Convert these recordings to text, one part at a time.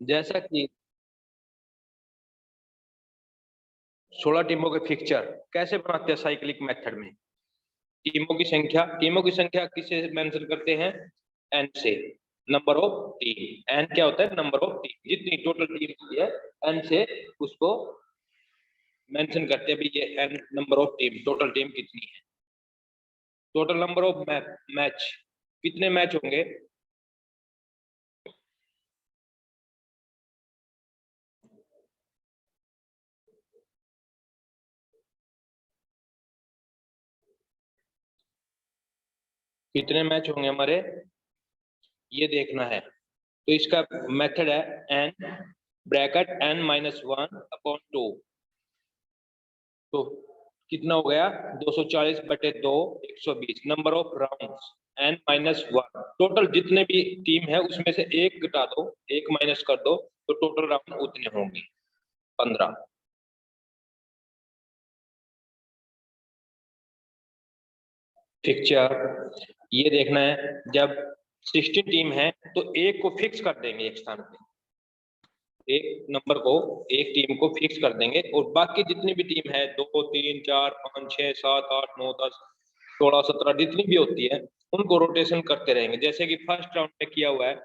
जैसा कि 16 टीमों के फिक्चर कैसे बनाते हैं साइक्लिक मेथड में। टीमों की संख्या किसे मेंशन करते हैं? एन से। नंबर ऑफ टीम, एन क्या होता है? नंबर ऑफ टीम, जितनी टोटल टीम होती है एन से उसको मेंशन करते हैं भी ये N number of team, total team कितनी है। टोटल नंबर ऑफ मैच, कितने मैच होंगे? कितने मैच होंगे हमारे, ये देखना है। तो इसका मेथड है n bracket n minus one upon two. तो कितना हो गया? 240 बटे दो, 120। Number of rounds n minus one. Total जितने भी टीम है उसमें से एक घटा दो, एक माइनस कर दो, तो टोटल राउंड उतने होंगे 15। फिक्चर ये देखना है, जब 16 टीम है तो एक को फिक्स कर देंगे एक स्थान पे, एक नंबर को, एक टीम को फिक्स कर देंगे, और बाकी जितनी भी टीम है 2 3 4 5 6 7 8 9 10 16 17 जितनी भी होती है उनको रोटेशन करते रहेंगे, जैसे कि फर्स्ट राउंड में किया हुआ है।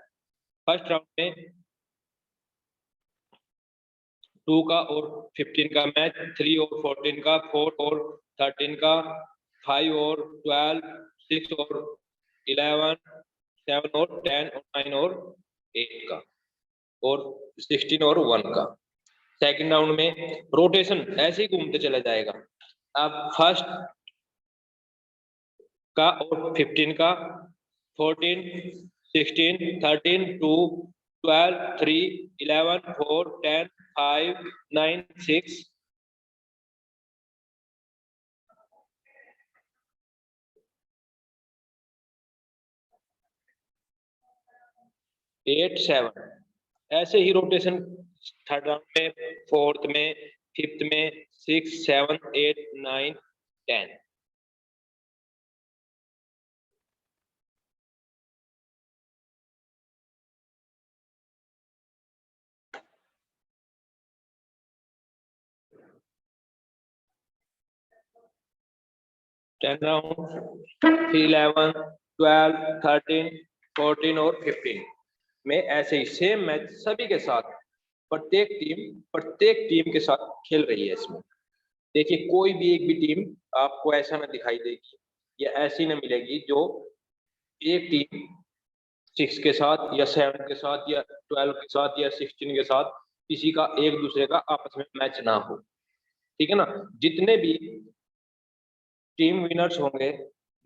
फर्स्ट राउंड में 2 का और 15 का मैच, 3 और 14 का, 4 और 13 का, 5 और 12, 6 और 11, 7 और 10 और 9 और 8 का, और 16 और 1 का। सेकंड राउंड में रोटेशन ऐसे ही घूमते चला जाएगा। अब फर्स्ट का और 15 का, 14 16 13 2 12 3 11 4 10 5 9 6 8 7, ऐसे ही रोटेशन थर्ड राउंड में, फोर्थ में, फिफ्थ में, 6 7 8 9 10। टेन राउंड 11 12 13 14 और 15 में ऐसे ही सेम मैच सभी के साथ, प्रत्येक टीम के साथ खेल रही है। इसमें देखिए कोई भी एक भी टीम आपको ऐसा ना दिखाई देगी या ऐसी ना मिलेगी जो एक टीम 6 के साथ या 7 के साथ या 12 के साथ या 16 के साथ किसी का एक दूसरे का आपस में मैच ना हो। ठीक है ना? जितने भी टीम विनर्स होंगे,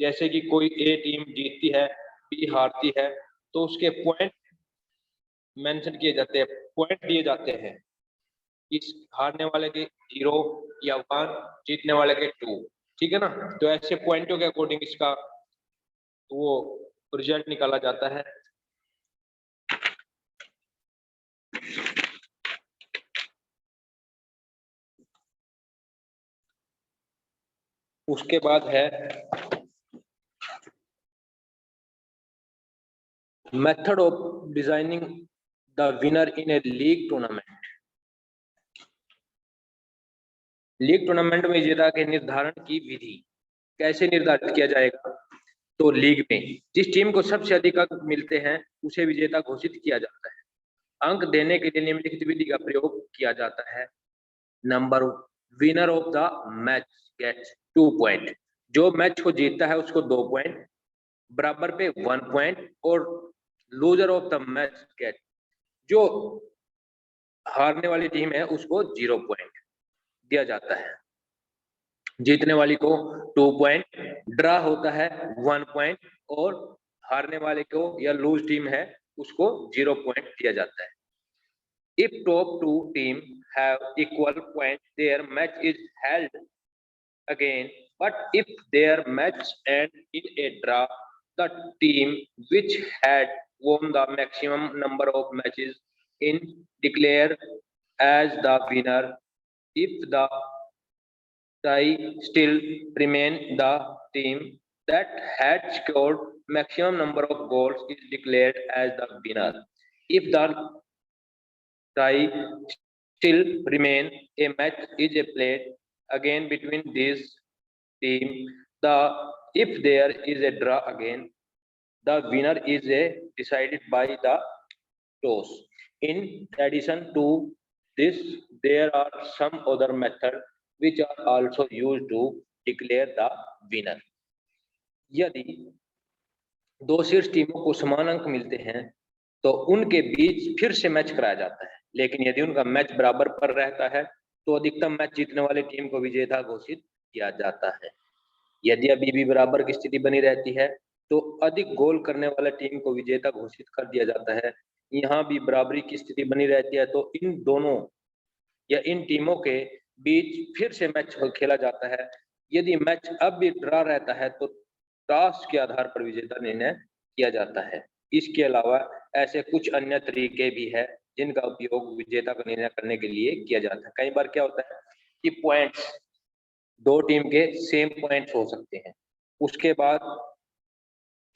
जैसे कि कोई ए टीम जीतती है, बी हारती है, तो उसके पॉइंट मेंशन किए जाते हैं, पॉइंट दिए जाते हैं। इस हारने वाले के 0 या 1, जीतने वाले के 2। ठीक है ना? तो ऐसे पॉइंटों के अकॉर्डिंग इसका वो रिजल्ट निकाला जाता है। उसके बाद है method of designing the winner in A league tournament. League tournament में विजेता के निर्धारण की विधि कैसे निर्धारित किया जाएगा? तो लीग में जिस टीम को सबसे अधिक अंक मिलते हैं उसे विजेता घोषित किया जाता है। अंक देने के लिए निम्नलिखित विधि का प्रयोग किया जाता है। Number, winner of the match gets 2 point. जो मैच को जीतता है उसको 2 पॉइंट, बराबर पे 1 पॉइंट, और loser of the match get, जो हारने वाली टीम है उसको 0 पॉइंट दिया जाता है। जीतने वाली को 2 पॉइंट, ड्रा होता है 1 पॉइंट, और हारने वाले को या लूज टीम है उसको 0 पॉइंट दिया जाता है। If top 2 team have equal points, their match is held again. But if their match ends in a draw, the team which had won the maximum number of matches in declare as the winner. If the tie still remain, the team that had scored maximum number of goals is declared as the winner. If the tie still remain, a match is a played again between these team. If there is a draw again, the winner is decided by the toss. In addition to this, there are some other methods which are also used to declare the winner. यदि दो शीर्ष टीमों को समान अंक मिलते हैं तो उनके बीच फिर से मैच कराया जाता है, लेकिन यदि उनका मैच बराबर पर रहता है तो अधिकतम मैच जीतने वाली टीम को विजेता घोषित किया जाता है। यदि अभी भी बराबर की स्थिति बनी रहती है तो अधिक गोल करने वाला टीम को विजेता घोषित कर दिया जाता है। यहाँ भी बराबरी की स्थिति बनी रहती है तो इन दोनों या इन टीमों के बीच फिर से मैच खेला जाता है। यदि मैच अब भी ड्रा रहता है तो टॉस के आधार पर विजेता निर्णय किया जाता है। इसके अलावा ऐसे कुछ अन्य तरीके भी है जिनका उपयोग विजेता का निर्णय करने के लिए किया जाता है। कई बार क्या होता है कि पॉइंट्स दो टीम के सेम पॉइंट्स हो सकते हैं, उसके बाद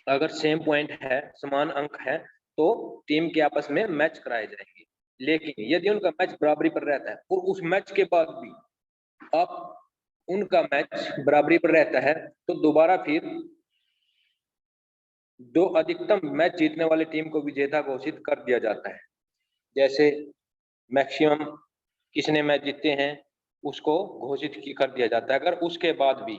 अगर सेम पॉइंट है, समान अंक है, तो टीम के आपस में मैच कराए जाएंगे। लेकिन यदि उनका मैच बराबरी पर रहता है और उस मैच के बाद भी अब उनका मैच बराबरी पर रहता है तो दोबारा फिर दो अधिकतम मैच जीतने वाली टीम को विजेता घोषित कर दिया जाता है। जैसे मैक्सिमम किसने मैच जीते हैं उसको घोषित कर दिया जाता है। अगर उसके बाद भी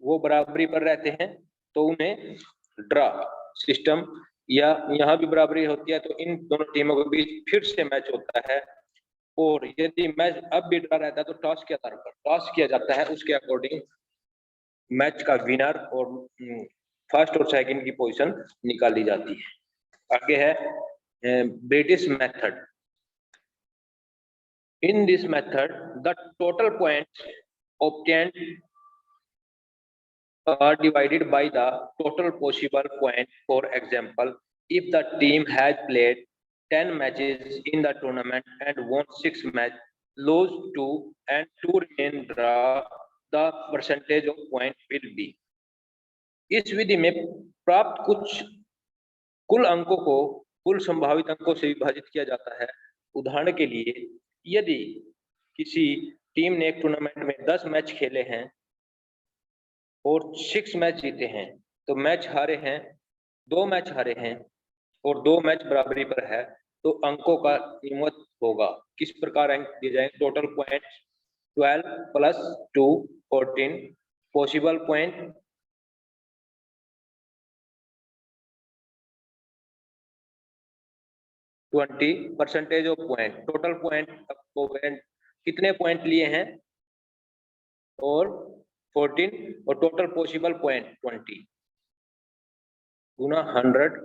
वो बराबरी पर रहते हैं तो उन्हें ड्रा सिस्टम, या यहाँ भी बराबरी होती है तो इन दोनों टीमों के बीच फिर से मैच होता है। और यदि मैच अब भी ड्रा रहता है तो टॉस के आधार पर टॉस किया जाता है, उसके अकॉर्डिंग मैच का विनर और फर्स्ट और सेकंड की पोजीशन निकाली जाती है। आगे है British method. In this method, the total points obtained are divided by the total possible points. For example, if the team has played 10 matches in the tournament and won 6 matches, lose 2 and 2 remain draw, the percentage of points will be. इस विधि में प्राप्त कुछ कुल अंकों को कुल संभावित अंकों से विभाजित किया जाता है। उदाहरण के लिए यदि किसी टीम ने एक टूर्नामेंट में 10 मैच खेले हैं और 6 मैच जीते हैं तो मैच हारे हैं 2 मैच हारे हैं और 2 मैच बराबरी पर है तो अंकों का कीमत होगा। किस प्रकार अंक दिए जाएंगे? Total point 12 plus 2 14, possible point 20, percentage of point, total point कितने पॉइंट लिए हैं और 14 और total possible point 20 Guna 100,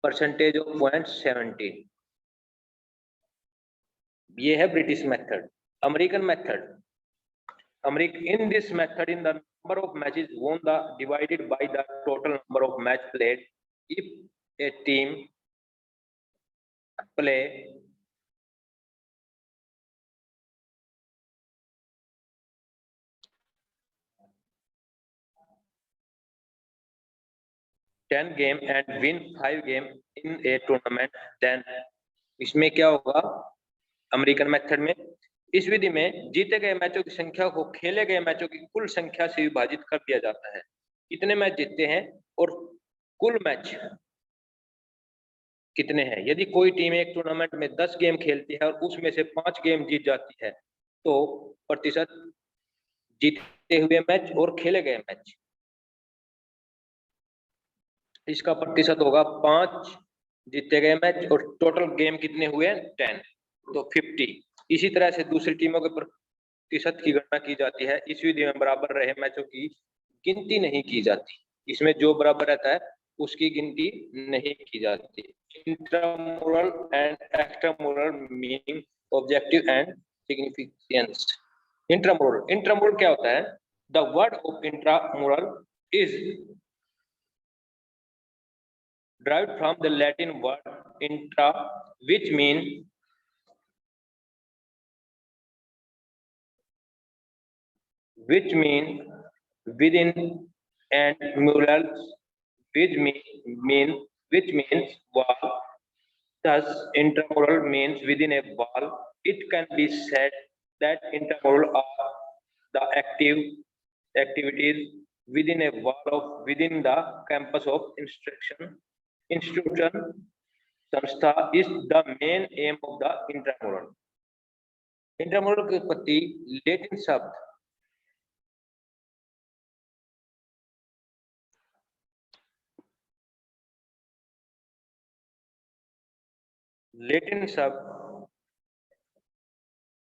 percentage of point 70। ये है British method. American method. In this method, in the number of matches won the divided by the total number of match played. If a team play 10 game and win 5 game in a tournament, then इसमें क्या होगा? American method में इस विधि में जीते गए मैचों की संख्या को खेले गए मैचों की कुल संख्या से विभाजित कर दिया जाता है। कितने मैच जीतते हैं और कुल मैच कितने हैं। यदि कोई टीम एक टूर्नामेंट में 10 गेम खेलती है और उसमें से 5 गेम जीत जाती है तो प्रतिशत जीते हुए मैच और खेले गए मैच, इसका प्रतिशत होगा 5 जीते गए मैच और टोटल गेम कितने हुए 10 तो 50। इसी तरह से दूसरी टीमों के प्रतिशत की गणना की जाती है। इस विधि में बराबर रहे मैचों की गिनती नहीं की जाती। इसमें जो बराबर रहता है उसकी गिनती नहीं की जाती। Intramural and extramural meaning, objective and significance. Intramural क्या होता है? The word of intramural is derived from the Latin word intra, which means within, and murals, which means wall, Thus, intramural means within a wall. It can be said that intramural are the activities within a wall of within the campus of institution. संस्था is the main aim of the intramural. Intramural की उत्पत्ति Latin शब्द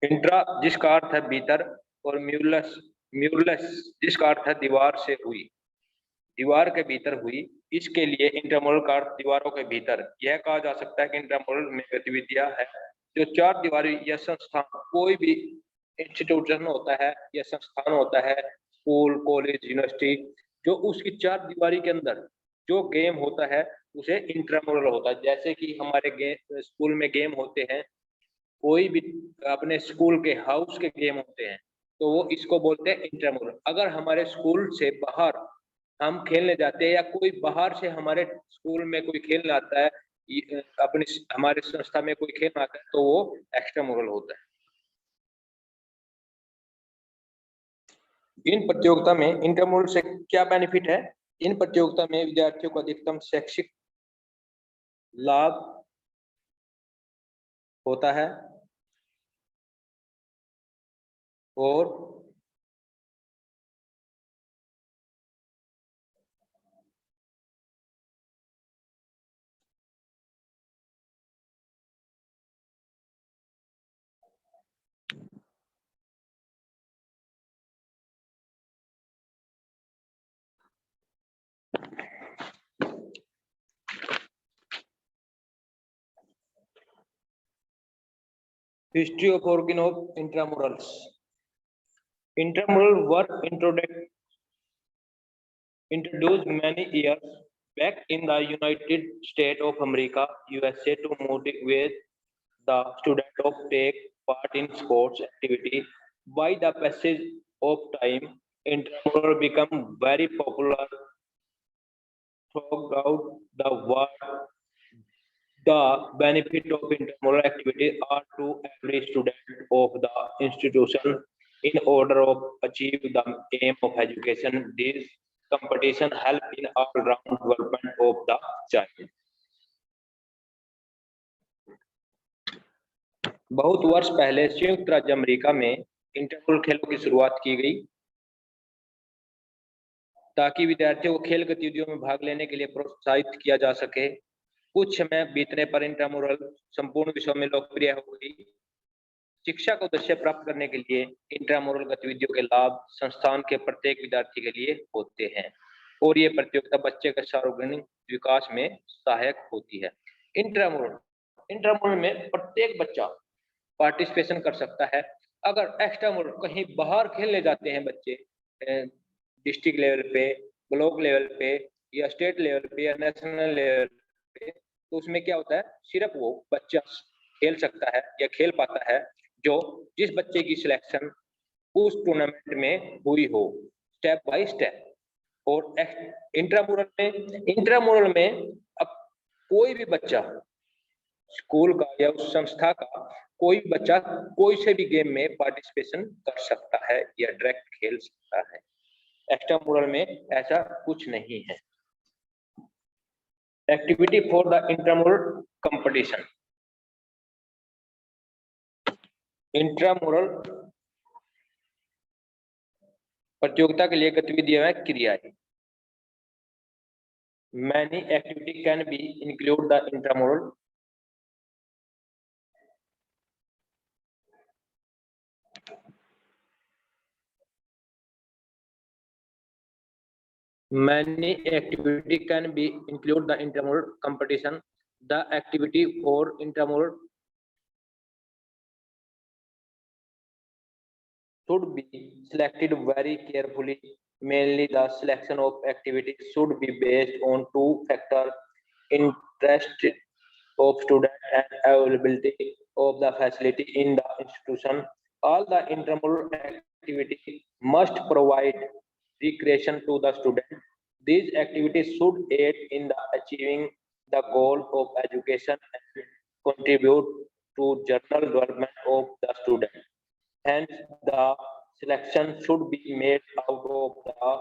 intra जिसका अर्थ है भीतर और म्यूरलस जिसका अर्थ है दीवार से हुई, दीवार के भीतर हुई। इसके लिए इंट्रामुरल का अर्थ दीवारों के भीतर। यह कहा जा सकता है कि इंट्रामुरल में गतिविधियां है जो चार दीवारी या संस्थान, कोई भी इंस्टीट्यूशन होता है या संस्थान होता है, स्कूल, कॉलेज, यूनिवर्सिटी, जो उसकी चार दीवारी के अंदर जो गेम होता है उसे इंट्रामुरल होता है। जैसे कि हमारे स्कूल में गेम होते हैं, कोई भी अपने स्कूल के हाउस के गेम होते हैं, तो वो इसको बोलते हैं इंट्रामुरल। अगर हमारे स्कूल से बाहर हम खेलने जाते हैं या कोई बाहर से हमारे स्कूल में कोई खेलने आता है, अपनी हमारे संस्था में कोई खेल आता है, तो वो एक्स्ट्रामुरल होता है। इन प्रतियोगिता में इंट्रामुरल से क्या बेनिफिट है? इन प्रतियोगिता में विद्यार्थियों को अधिकतम शैक्षिक लाभ होता है और history of origin of intramurals. Intramural were introduced many years back in the United States of America, USA, to motivate the student to take part in sports activity. By the passage of time, intramural become very popular throughout the world. The benefit of intramural activity are to every student of the institution in order of achieve the aim of education. These competition help in all-round development of the child. बहुत वर्ष पहले संयुक्त राज्य America में इंटरमुरल खेलों की शुरुआत की गई ताकि विद्यार्थियों को खेल गतिविधियों में भाग लेने के लिए प्रोत्साहित किया जा सके। कुछ समय बीतने पर इंट्रामुरल संपूर्ण विश्व में लोकप्रिय हो गई। शिक्षा का उद्देश्य प्राप्त करने के लिए इंट्रामुरल गतिविधियों के लाभ संस्थान के प्रत्येक विद्यार्थी के लिए होते हैं और ये प्रतियोगिता बच्चे के सार्वजनिक विकास में सहायक होती है। इंट्रामुरल में प्रत्येक बच्चा पार्टिसिपेशन कर सकता है। अगर एक्स्ट्रामुरल कहीं बाहर खेलने जाते हैं बच्चे, डिस्ट्रिक्ट लेवल पे, ब्लॉक लेवल पे या स्टेट लेवल पे या नेशनल लेवल पे, तो उसमें क्या होता है, सिर्फ वो बच्चा खेल सकता है या खेल पाता है जो जिस बच्चे की सिलेक्शन उस टूर्नामेंट में हुई हो, स्टेप बाय स्टेप। और इंट्रामुरल में अब कोई भी बच्चा स्कूल का या उस संस्था का कोई बच्चा कोई से भी गेम में पार्टिसिपेशन कर सकता है या डायरेक्ट खेल सकता है। एक्स्ट्रामुरल में ऐसा कुछ नहीं है। Activity for the intramural competition. Intramural प्रतियोगिता के लिए गतिविधियां हैं, क्रियाएं। Many activity can be include the intramural. Many activity can be include the intramural competition. The activity for intramural should be selected very carefully. Mainly, the selection of activities should be based on two factors: interest of student and availability of the facility in the institution. All the intramural activities must provide recreation to the student. These activities should aid in the achieving the goal of education contribute to general development of the student. Hence, the selection should be made out of the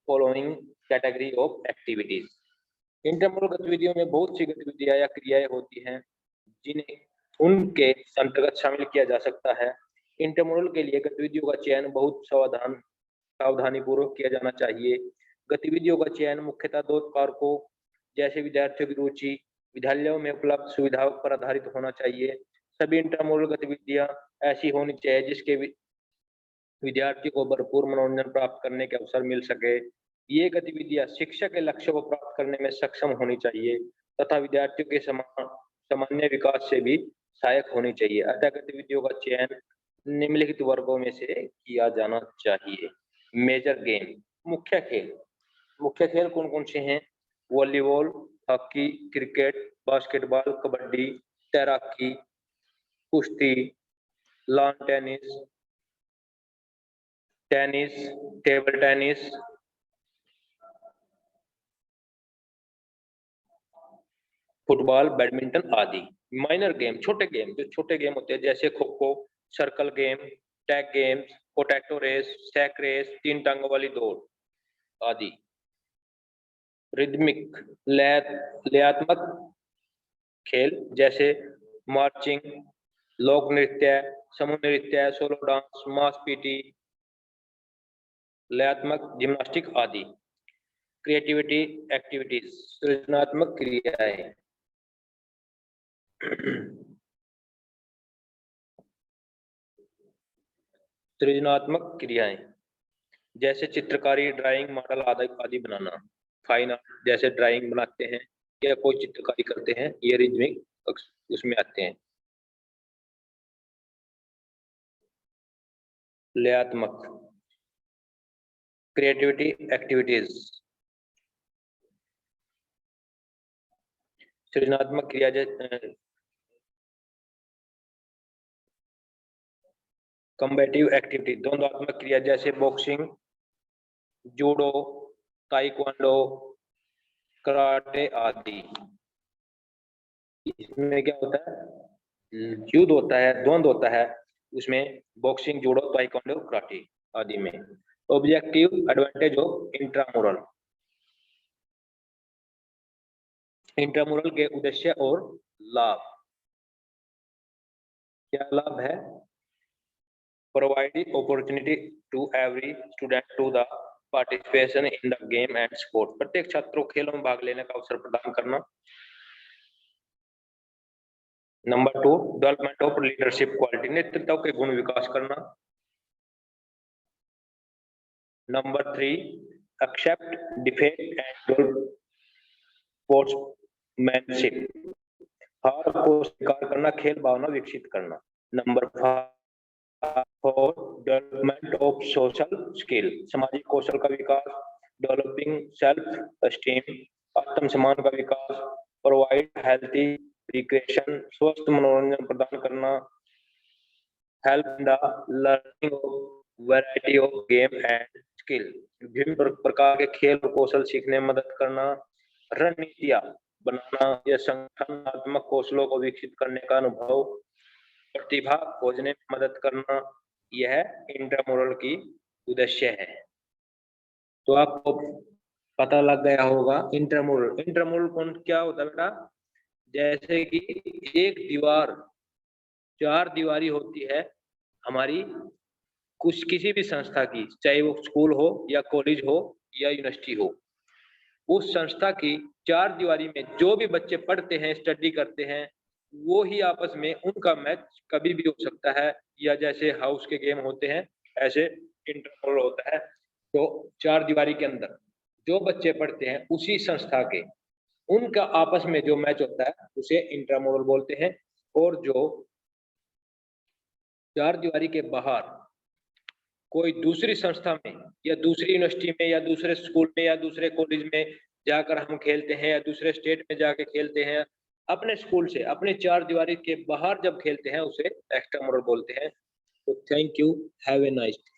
following category of activities. इंटरमोरल गतिविधियों में बहुत सी गतिविधियां या क्रियाएं होती हैं जिन्हें उनके अंतर्गत शामिल किया जा सकता है। इंटरमोरल के लिए गतिविधियों का चयन बहुत सावधानी पूर्वक किया जाना चाहिए। गतिविधियों का चयन मुख्यतः दो कारकों जैसे विद्यार्थियों की रुचि, विद्यालयों में उपलब्ध सुविधाओं पर आधारित होना चाहिए। सभी इंटरमोरल गतिविधियां ऐसी होनी चाहिए जिसके विद्यार्थी को भरपूर मनोरंजन प्राप्त करने के अवसर मिल सके। ये गतिविधियां शिक्षा के लक्ष्य को प्राप्त करने में सक्षम होनी चाहिए तथा विद्यार्थियों के सामान्य विकास से भी सहायक होनी चाहिए। अतः गतिविधियों का चयन निम्नलिखित वर्गों में से किया जाना चाहिए। मेजर गेम, मुख्य खेल कौन कौन से हैं? Volleyball, hockey, cricket, basketball, kabaddi, तैराकी, कुश्ती, lawn tennis, table tennis, football, badminton आदि। माइनर गेम, छोटे गेम, जो छोटे गेम होते हैं जैसे kho kho, circle game, tag games, potato race, sack race, 3 टांगों वाली दौड़ आदि। रिदमिक, लयात्मक खेल जैसे मार्चिंग, लोक नृत्य, समूह नृत्य, सोलो डांस, मास पीटी, लयात्मक जिम्नास्टिक आदि। क्रिएटिविटी एक्टिविटीज, सृजनात्मक क्रियाएं। सृजनात्मक क्रियाएं जैसे चित्रकारी, ड्राइंग, मॉडल आदि बनाना। फाइन आर्ट जैसे ड्राइंग बनाते हैं या कोई चित्रकारी करते हैं, ये रिदमिक उसमें आते हैं। लयात्मक क्रिएटिविटी एक्टिविटीज, सृजनात्मक क्रिया कॉम्बैटिव एक्टिविटी, द्वंद्वात्मक क्रिया जैसे बॉक्सिंग, जूडो, ताइक्वांडो, कराटे आदि। इसमें क्या होता है? युद्ध होता है, द्वंद्व होता है, उसमें बॉक्सिंग, जूडो, ताइक्वांडो, कराटे आदि में। Objective advantage of intramural, intramural के उद्देश्य और लाभ। क्या लाभ है? Providing opportunity to every student to the participation in the game and sport, प्रत्येक छात्र को खेलों में भाग लेने का अवसर प्रदान करना। Number 2, development of leadership quality, नेतृत्व के गुण विकास करना। Number 3, accept defect and sportsmanship, हार को स्वीकार करना, खेल भावना विकसित करना। Number 4, development of social skill, सामाजिक कौशल का विकास, डेवलपिंग सेल्फ एस्टीम, आत्मसम्मान का विकास, प्रोवाइड हेल्थी रिक्रिएशन, स्वस्थ मनोरंजन प्रदान करना, help in the learning of variety of game and skill, विभिन्न प्रकार के खेल और कौशल सीखने में मदद करना, रणनीतियां बनाना या संगठनात्मक कौशलों को विकसित करने का अनुभव, प्रतिभा खोजने में मदद करना, यह इंट्रामुरल की उद्देश्य है। तो आपको पता लग गया होगा इंट्रामुरल कौन क्या होता है बेटा? जैसे कि एक दीवार, 4 दीवारी होती है हमारी कुछ किसी भी संस्था की, चाहे वो स्कूल हो या कॉलेज हो या यूनिवर्सिटी हो, उस संस्था की 4 दीवारी में जो भी बच्चे पढ़ते हैं, स्टडी करते हैं, वो ही आपस में उनका मैच कभी भी हो सकता है, या जैसे हाउस के गेम होते हैं ऐसे इंटरमुरल होता है। तो 4 दीवारी के अंदर जो बच्चे पढ़ते हैं उसी संस्था के, उनका आपस में जो मैच होता है उसे इंट्रामुरल बोलते हैं। और जो 4 दीवारी के बाहर कोई दूसरी संस्था में या दूसरी यूनिवर्सिटी में या दूसरे स्कूल में या दूसरे कॉलेज में जाकर हम खेलते हैं, या दूसरे स्टेट में जाके खेलते हैं, अपने स्कूल से अपने 4 दीवारी के बाहर जब खेलते हैं उसे एक्स्ट्रामुरल बोलते हैं। तो thank you, have a nice day.